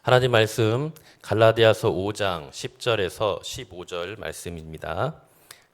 하나님 말씀 갈라디아서 5장 10절에서 15절 말씀입니다.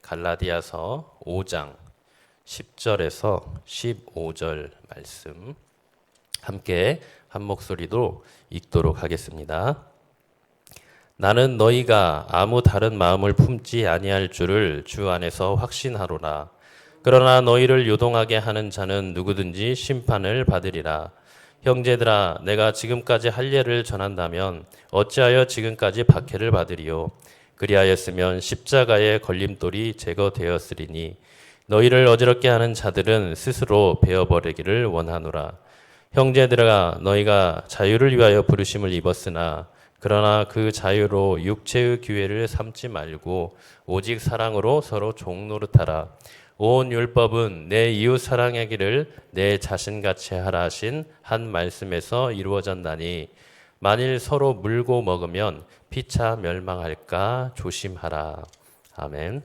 갈라디아서 5장 10절에서 15절 말씀 함께 한 목소리로 읽도록 하겠습니다. 나는 너희가 아무 다른 마음을 품지 아니할 줄을 주 안에서 확신하노라. 그러나 너희를 요동하게 하는 자는 누구든지 심판을 받으리라. 형제들아, 내가 지금까지 할례를 전한다면 어찌하여 지금까지 박해를 받으리요? 그리하였으면 십자가의 걸림돌이 제거되었으리니 너희를 어지럽게 하는 자들은 스스로 베어버리기를 원하노라. 형제들아, 너희가 자유를 위하여 부르심을 입었으나 그러나 그 자유로 육체의 기회를 삼지 말고 오직 사랑으로 서로 종노릇하라. 온 율법은 내 이웃 사랑하기를 내 자신같이 하라 하신 한 말씀에서 이루어졌나니 만일 서로 물고 먹으면 피차 멸망할까 조심하라. 아멘.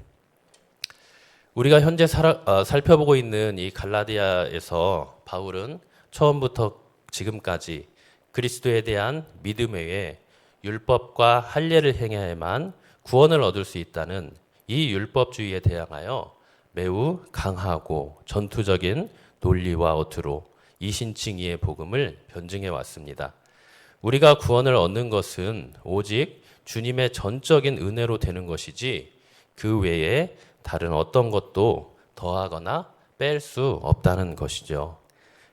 우리가 현재 살펴보고 있는 이 갈라디아에서 바울은 처음부터 지금까지 그리스도에 대한 믿음 외에 율법과 할례를 행해야만 구원을 얻을 수 있다는 이 율법주의에 대항하여 매우 강하고 전투적인 논리와 어투로 이신칭의의 복음을 변증해 왔습니다. 우리가 구원을 얻는 것은 오직 주님의 전적인 은혜로 되는 것이지 그 외에 다른 어떤 것도 더하거나 뺄 수 없다는 것이죠.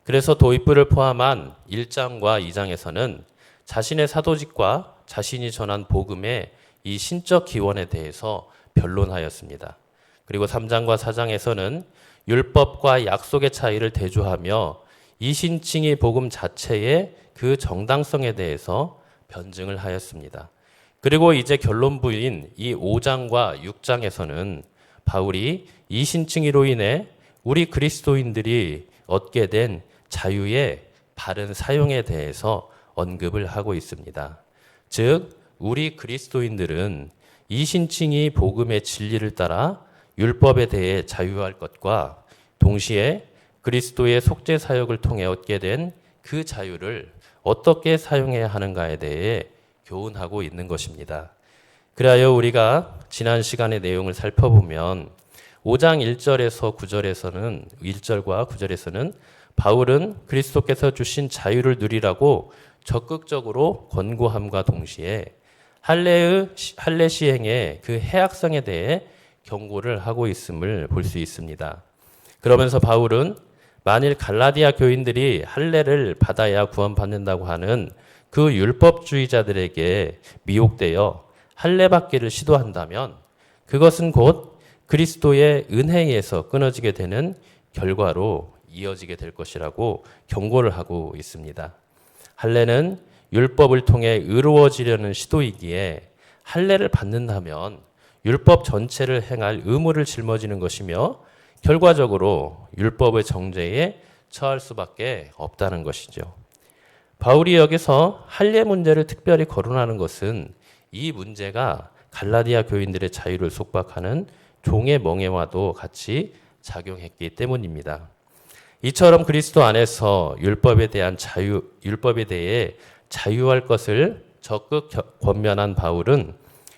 그래서 도입부를 포함한 1장과 2장에서는 자신의 사도직과 자신이 전한 복음의 이 신적 기원에 대해서 변론하였습니다. 그리고 3장과 4장에서는 율법과 약속의 차이를 대조하며 이신칭의 복음 자체의 그 정당성에 대해서 변증을 하였습니다. 그리고 이제 결론부인 이 5장과 6장에서는 바울이 이신칭의로 인해 우리 그리스도인들이 얻게 된 자유의 바른 사용에 대해서 언급을 하고 있습니다. 즉, 우리 그리스도인들은 이신칭의 복음의 진리를 따라 율법에 대해 자유할 것과 동시에 그리스도의 속죄 사역을 통해 얻게 된 그 자유를 어떻게 사용해야 하는가에 대해 교훈하고 있는 것입니다. 그리하여 우리가 지난 시간의 내용을 살펴보면 5장 1절과 9절에서는 바울은 그리스도께서 주신 자유를 누리라고 적극적으로 권고함과 동시에 할례 시행의 그 해악성에 대해 경고를 하고 있음을 볼 수 있습니다. 그러면서 바울은 만일 갈라디아 교인들이 할례를 받아야 구원받는다고 하는 그 율법주의자들에게 미혹되어 할례 받기를 시도한다면 그것은 곧 그리스도의 은혜에서 끊어지게 되는 결과로 이어지게 될 것이라고 경고를 하고 있습니다. 할례는 율법을 통해 의로워지려는 시도이기에 할례를 받는다면 율법 전체를 행할 의무를 짊어지는 것이며 결과적으로 율법의 정죄에 처할 수밖에 없다는 것이죠. 바울이 여기서 할례 문제를 특별히 거론하는 것은 이 문제가 갈라디아 교인들의 자유를 속박하는 종의 멍에와도 같이 작용했기 때문입니다. 이처럼 그리스도 안에서 율법에 대해 자유할 것을 적극 권면한 바울은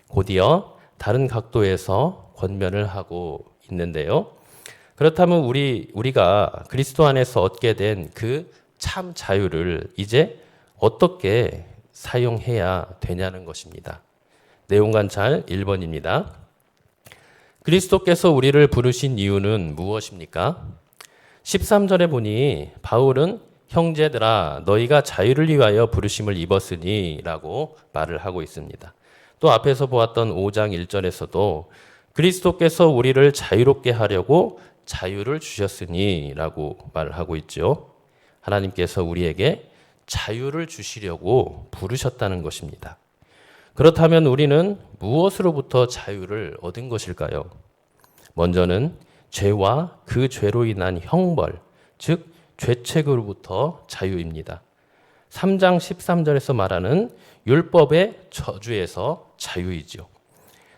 곧이어 다른 각도에서 권면을 하고 있는데요. 그렇다면 우리가 그리스도 안에서 얻게 된 그 참 자유를 이제 어떻게 사용해야 되냐는 것입니다. 내용 관찰 1번입니다. 그리스도께서 우리를 부르신 이유는 무엇입니까? 13절에 보니 바울은 형제들아 너희가 자유를 위하여 부르심을 입었으니 라고 말을 하고 있습니다. 또 앞에서 보았던 5장 1절에서도 그리스도께서 우리를 자유롭게 하려고 자유를 주셨으니 라고 말하고 있죠. 하나님께서 우리에게 자유를 주시려고 부르셨다는 것입니다. 그렇다면 우리는 무엇으로부터 자유를 얻은 것일까요? 먼저는 죄와 그 죄로 인한 형벌, 즉 죄책으로부터 자유입니다. 3장 13절에서 말하는 율법의 저주에서 자유이죠.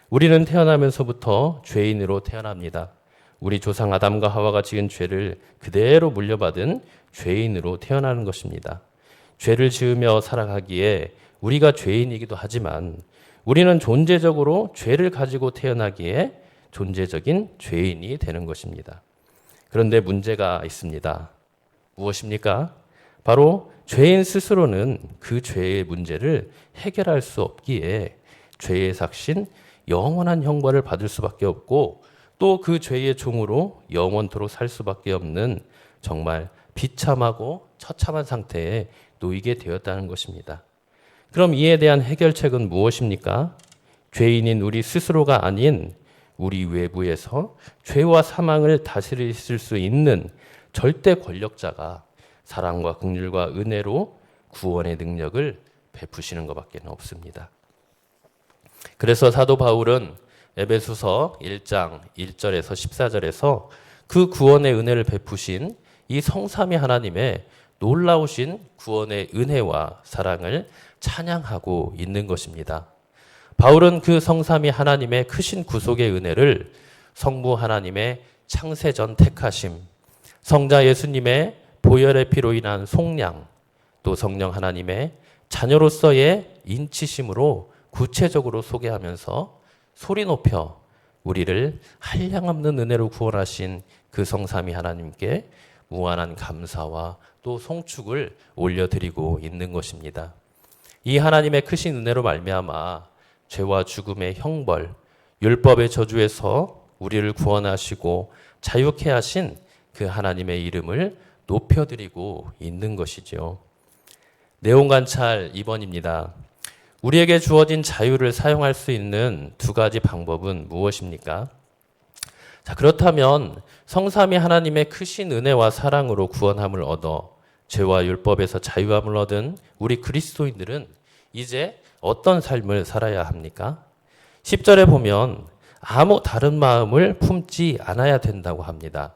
우리는 태어나면서부터 죄인으로 태어납니다. 우리 조상 아담과 하와가 지은 죄를 그대로 물려받은 죄인으로 태어나는 것입니다. 죄를 지으며 살아가기에 우리가 죄인이기도 하지만 우리는 존재적으로 죄를 가지고 태어나기에 존재적인 죄인이 되는 것입니다. 그런데 문제가 있습니다. 무엇입니까? 바로 죄인 스스로는 그 죄의 문제를 해결할 수 없기에 죄의 삭신 영원한 형벌을 받을 수밖에 없고 또 그 죄의 종으로 영원토록 살 수밖에 없는 정말 비참하고 처참한 상태에 놓이게 되었다는 것입니다. 그럼 이에 대한 해결책은 무엇입니까? 죄인인 우리 스스로가 아닌 우리 외부에서 죄와 사망을 다스릴 수 있는 절대 권력자가 사랑과 긍휼과 은혜로 구원의 능력을 베푸시는 것밖에 없습니다. 그래서 사도 바울은 에베소서 1장 1절에서 14절에서 그 구원의 은혜를 베푸신 이 성삼위 하나님의 놀라우신 구원의 은혜와 사랑을 찬양하고 있는 것입니다. 바울은 그 성삼위 하나님의 크신 구속의 은혜를 성부 하나님의 창세전 택하심, 성자 예수님의 보혈의 피로 인한 속량, 또 성령 하나님의 자녀로서의 인치심으로 구체적으로 소개하면서 소리 높여 우리를 한량없는 은혜로 구원하신 그 성삼위 하나님께 무한한 감사와 또 송축을 올려드리고 있는 것입니다. 이 하나님의 크신 은혜로 말미암아 죄와 죽음의 형벌, 율법의 저주에서 우리를 구원하시고 자유케 하신 그 하나님의 이름을 높여드리고 있는 것이죠. 내용 관찰 2번입니다. 우리에게 주어진 자유를 사용할 수 있는 두 가지 방법은 무엇입니까? 자, 그렇다면 성삼위 하나님의 크신 은혜와 사랑으로 구원함을 얻어 죄와 율법에서 자유함을 얻은 우리 그리스도인들은 이제 어떤 삶을 살아야 합니까? 10절에 보면 아무 다른 마음을 품지 않아야 된다고 합니다.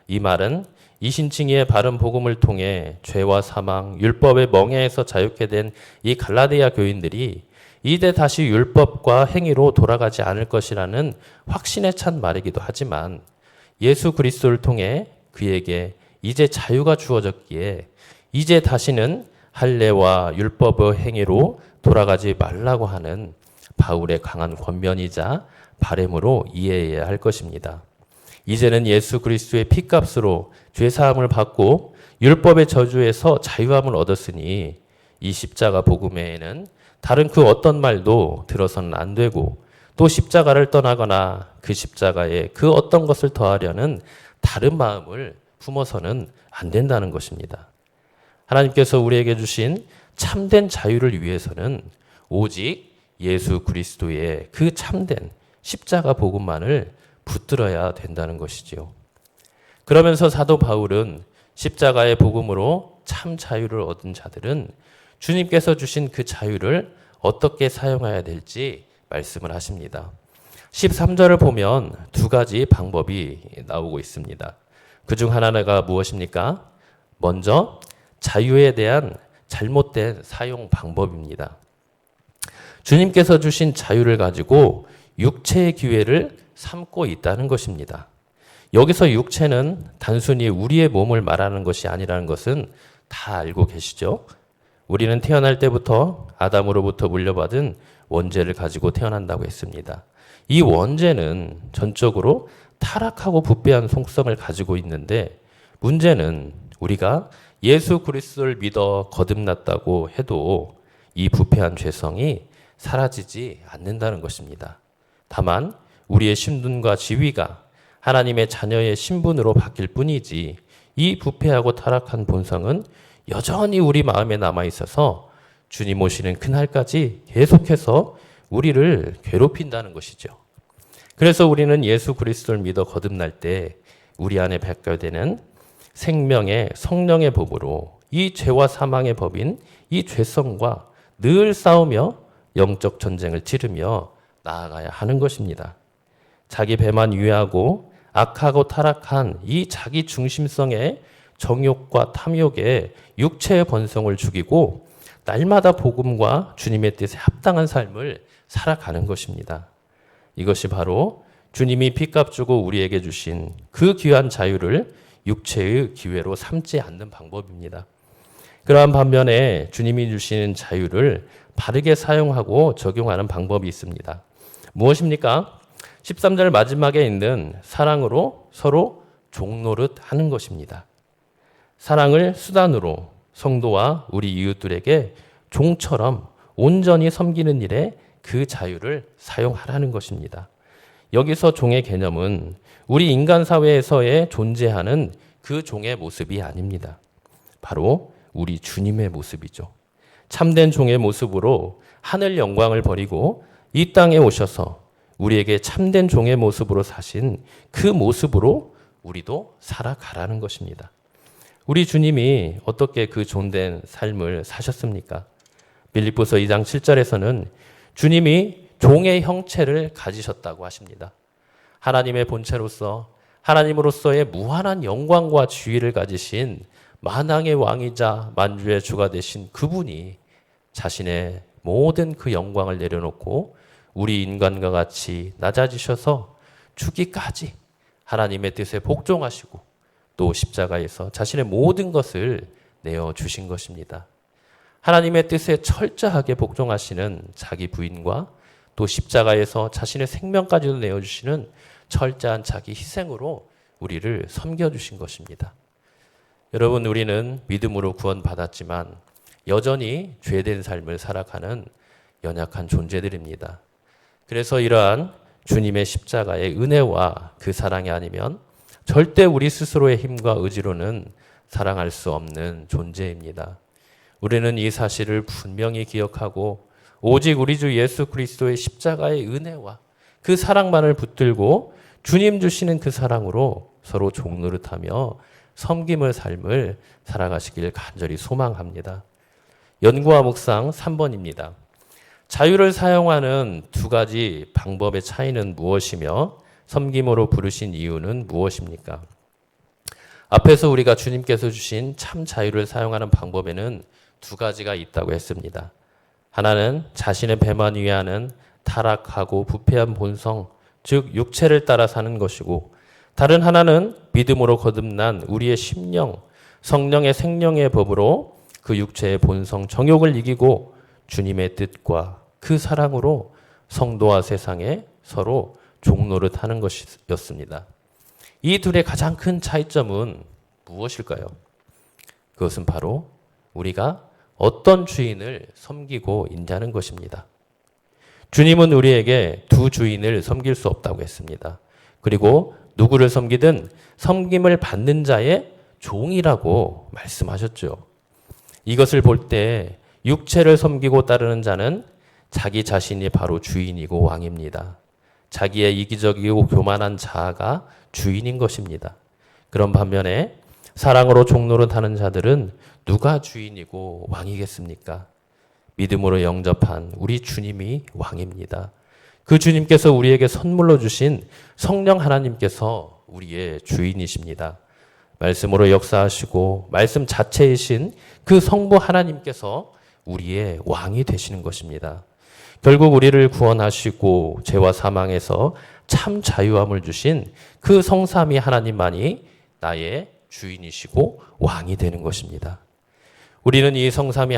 이 말은 이신칭의의 바른 복음을 통해 죄와 사망, 율법의 멍에에서 자유케 된 이 갈라디아 교인들이 이제 다시 율법과 행위로 돌아가지 않을 것이라는 확신에 찬 말이기도 하지만 예수 그리스도를 통해 그에게 이제 자유가 주어졌기에 이제 다시는 할례와 율법의 행위로 돌아가지 말라고 하는 바울의 강한 권면이자 바램으로 이해해야 할 것입니다. 이제는 예수 그리스도의 피값으로 죄사함을 받고 율법의 저주에서 자유함을 얻었으니 이 십자가 복음 외에는 다른 그 어떤 말도 들어서는 안 되고 또 십자가를 떠나거나 그 십자가에 그 어떤 것을 더하려는 다른 마음을 품어서는 안 된다는 것입니다. 하나님께서 우리에게 주신 참된 자유를 위해서는 오직 예수 그리스도의 그 참된 십자가 복음만을 붙들어야 된다는 것이지요. 그러면서 사도 바울은 십자가의 복음으로 참 자유를 얻은 자들은 주님께서 주신 그 자유를 어떻게 사용해야 될지 말씀을 하십니다. 13절을 보면 두 가지 방법이 나오고 있습니다. 그중 하나가 무엇입니까? 먼저 자유에 대한 잘못된 사용 방법입니다. 주님께서 주신 자유를 가지고 육체의 기회를 삼고 있다는 것입니다. 여기서 육체는 단순히 우리의 몸을 말하는 것이 아니라는 것은 다 알고 계시죠? 우리는 태어날 때부터 아담으로부터 물려받은 원죄를 가지고 태어난다고 했습니다. 이 원죄는 전적으로 타락하고 부패한 속성을 가지고 있는데 문제는 우리가 예수 그리스도를 믿어 거듭났다고 해도 이 부패한 죄성이 사라지지 않는다는 것입니다. 다만 우리의 신분과 지위가 하나님의 자녀의 신분으로 바뀔 뿐이지 이 부패하고 타락한 본성은 여전히 우리 마음에 남아 있어서 주님 오시는 그날까지 계속해서 우리를 괴롭힌다는 것이죠. 그래서 우리는 예수 그리스도를 믿어 거듭날 때 우리 안에 발견되는 생명의 성령의 법으로 이 죄와 사망의 법인 이 죄성과 늘 싸우며 영적 전쟁을 치르며 나아가야 하는 것입니다. 자기 배만 위하고 악하고 타락한 이 자기 중심성의 정욕과 탐욕에 육체의 본성을 죽이고 날마다 복음과 주님의 뜻에 합당한 삶을 살아가는 것입니다. 이것이 바로 주님이 피값 주고 우리에게 주신 그 귀한 자유를 육체의 기회로 삼지 않는 방법입니다. 그러한 반면에 주님이 주시는 자유를 바르게 사용하고 적용하는 방법이 있습니다. 무엇입니까? 13절 마지막에 있는 사랑으로 서로 종노릇 하는 것입니다. 사랑을 수단으로 성도와 우리 이웃들에게 종처럼 온전히 섬기는 일에 그 자유를 사용하라는 것입니다. 여기서 종의 개념은 우리 인간 사회에서의 존재하는 그 종의 모습이 아닙니다. 바로 우리 주님의 모습이죠. 참된 종의 모습으로 하늘 영광을 버리고 이 땅에 오셔서 우리에게 참된 종의 모습으로 사신 그 모습으로 우리도 살아가라는 것입니다. 우리 주님이 어떻게 그 존된 삶을 사셨습니까? 빌립보서 2장 7절에서는 주님이 종의 형체를 가지셨다고 하십니다. 하나님의 본체로서 하나님으로서의 무한한 영광과 지위를 가지신 만왕의 왕이자 만주의 주가 되신 그분이 자신의 모든 그 영광을 내려놓고 우리 인간과 같이 낮아지셔서 죽기까지 하나님의 뜻에 복종하시고 또 십자가에서 자신의 모든 것을 내어주신 것입니다. 하나님의 뜻에 철저하게 복종하시는 자기 부인과 또 십자가에서 자신의 생명까지도 내어주시는 철저한 자기 희생으로 우리를 섬겨주신 것입니다. 여러분, 우리는 믿음으로 구원받았지만 여전히 죄된 삶을 살아가는 연약한 존재들입니다. 그래서 이러한 주님의 십자가의 은혜와 그 사랑이 아니면 절대 우리 스스로의 힘과 의지로는 사랑할 수 없는 존재입니다. 우리는 이 사실을 분명히 기억하고 오직 우리 주 예수 그리스도의 십자가의 은혜와 그 사랑만을 붙들고 주님 주시는 그 사랑으로 서로 종노릇하며 섬김의 삶을 살아가시길 간절히 소망합니다. 연구와 묵상 3번입니다. 자유를 사용하는 두 가지 방법의 차이는 무엇이며 섬김으로 부르신 이유는 무엇입니까? 앞에서 우리가 주님께서 주신 참 자유를 사용하는 방법에는 두 가지가 있다고 했습니다. 하나는 자신의 배만 위하는 타락하고 부패한 본성, 즉 육체를 따라 사는 것이고, 다른 하나는 믿음으로 거듭난 우리의 심령, 성령의 생명의 법으로 그 육체의 본성, 정욕을 이기고 주님의 뜻과 그 사랑으로 성도와 세상에 서로 종노릇 하는 것이었습니다. 이 둘의 가장 큰 차이점은 무엇일까요? 그것은 바로 우리가 어떤 주인을 섬기고 있냐는 것입니다. 주님은 우리에게 두 주인을 섬길 수 없다고 했습니다. 그리고 누구를 섬기든 섬김을 받는 자의 종이라고 말씀하셨죠. 이것을 볼 때 육체를 섬기고 따르는 자는 자기 자신이 바로 주인이고 왕입니다. 자기의 이기적이고 교만한 자아가 주인인 것입니다. 그런 반면에 사랑으로 종노릇하는 자들은 누가 주인이고 왕이겠습니까? 믿음으로 영접한 우리 주님이 왕입니다. 그 주님께서 우리에게 선물로 주신 성령 하나님께서 우리의 주인이십니다. 말씀으로 역사하시고 말씀 자체이신 그 성부 하나님께서 우리의 왕이 되시는 것입니다. 결국 우리를 구원하시고 죄와 사망에서 참 자유함을 주신 그 성삼위 하나님만이 나의 주인이시고 왕이 되는 것입니다. 우리는 이 성삼위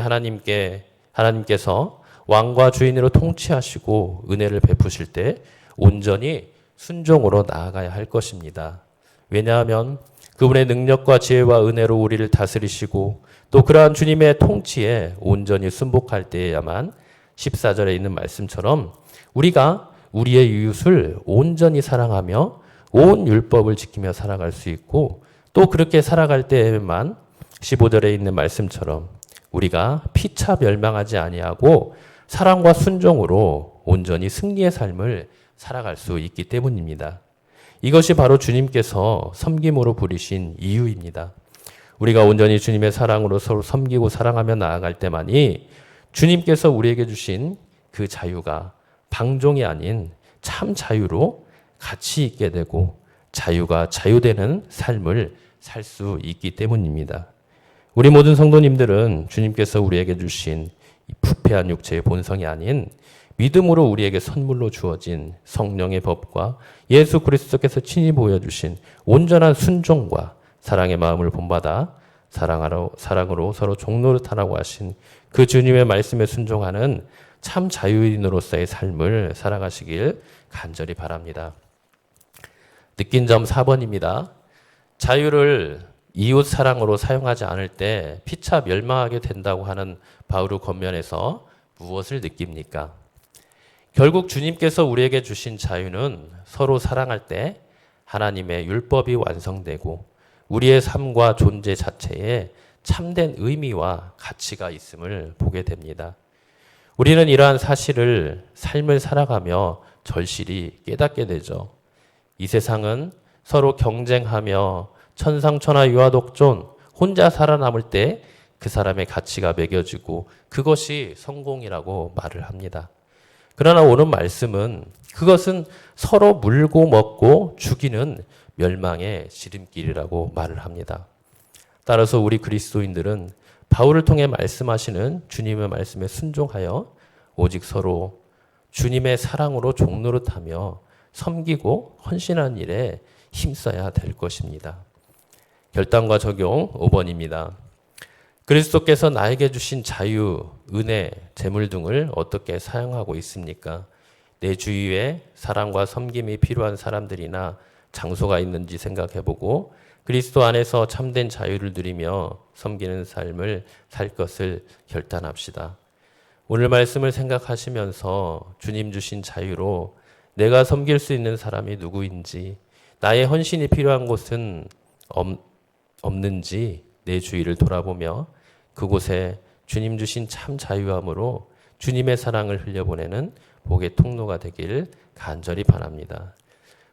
하나님께서 왕과 주인으로 통치하시고 은혜를 베푸실 때 온전히 순종으로 나아가야 할 것입니다. 왜냐하면 그분의 능력과 지혜와 은혜로 우리를 다스리시고 또 그러한 주님의 통치에 온전히 순복할 때에야만 14절에 있는 말씀처럼 우리가 우리의 이웃을 온전히 사랑하며 온 율법을 지키며 살아갈 수 있고, 또 그렇게 살아갈 때에만 15절에 있는 말씀처럼 우리가 피차 멸망하지 아니하고 사랑과 순종으로 온전히 승리의 삶을 살아갈 수 있기 때문입니다. 이것이 바로 주님께서 섬김으로 부르신 이유입니다. 우리가 온전히 주님의 사랑으로 서로 섬기고 사랑하며 나아갈 때만이 주님께서 우리에게 주신 그 자유가 방종이 아닌 참 자유로 가치 있게 되고 자유가 자유되는 삶을 살 수 있기 때문입니다. 우리 모든 성도님들은 주님께서 우리에게 주신 이 부패한 육체의 본성이 아닌 믿음으로 우리에게 선물로 주어진 성령의 법과 예수 그리스도께서 친히 보여주신 온전한 순종과 사랑의 마음을 본받아 사랑으로 서로 종노릇하라고 하신 그 주님의 말씀에 순종하는 참 자유인으로서의 삶을 살아가시길 간절히 바랍니다. 느낀 점 4번입니다. 자유를 이웃 사랑으로 사용하지 않을 때 피차 멸망하게 된다고 하는 바울의 권면에서 무엇을 느낍니까? 결국 주님께서 우리에게 주신 자유는 서로 사랑할 때 하나님의 율법이 완성되고 우리의 삶과 존재 자체에 참된 의미와 가치가 있음을 보게 됩니다. 우리는 이러한 사실을 삶을 살아가며 절실히 깨닫게 되죠. 이 세상은 서로 경쟁하며 천상천하 유아독존 혼자 살아남을 때 그 사람의 가치가 매겨지고 그것이 성공이라고 말을 합니다. 그러나 오늘 말씀은 그것은 서로 물고 먹고 죽이는 멸망의 지름길이라고 말을 합니다. 따라서 우리 그리스도인들은 바울을 통해 말씀하시는 주님의 말씀에 순종하여 오직 서로 주님의 사랑으로 종노릇하며 섬기고 헌신하는 일에 힘써야 될 것입니다. 결단과 적용 5번입니다. 그리스도께서 나에게 주신 자유, 은혜, 재물 등을 어떻게 사용하고 있습니까? 내 주위에 사랑과 섬김이 필요한 사람들이나 장소가 있는지 생각해보고 그리스도 안에서 참된 자유를 누리며 섬기는 삶을 살 것을 결단합시다. 오늘 말씀을 생각하시면서 주님 주신 자유로 내가 섬길 수 있는 사람이 누구인지, 나의 헌신이 필요한 곳은 없는지 내 주위를 돌아보며 그곳에 주님 주신 참 자유함으로 주님의 사랑을 흘려보내는 복의 통로가 되길 간절히 바랍니다.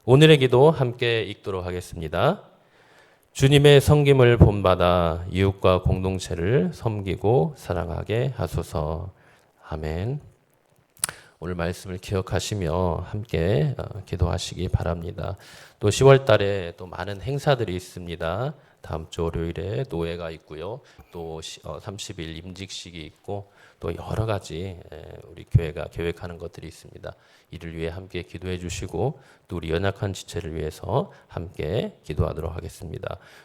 오늘의 기도 함께 읽도록 하겠습니다. 주님의 섬김을 본받아 이웃과 공동체를 섬기고 사랑하게 하소서. 아멘. 오늘 말씀을 기억하시며 함께 기도하시기 바랍니다. 또 10월 달에 또 많은 행사들이 있습니다. 다음 주 월요일에 노회가 있고요. 또 30일 임직식이 있고 또 여러 가지 우리 교회가 계획하는 것들이 있습니다. 이를 위해 함께 기도해 주시고 또 우리 연약한 지체를 위해서 함께 기도하도록 하겠습니다.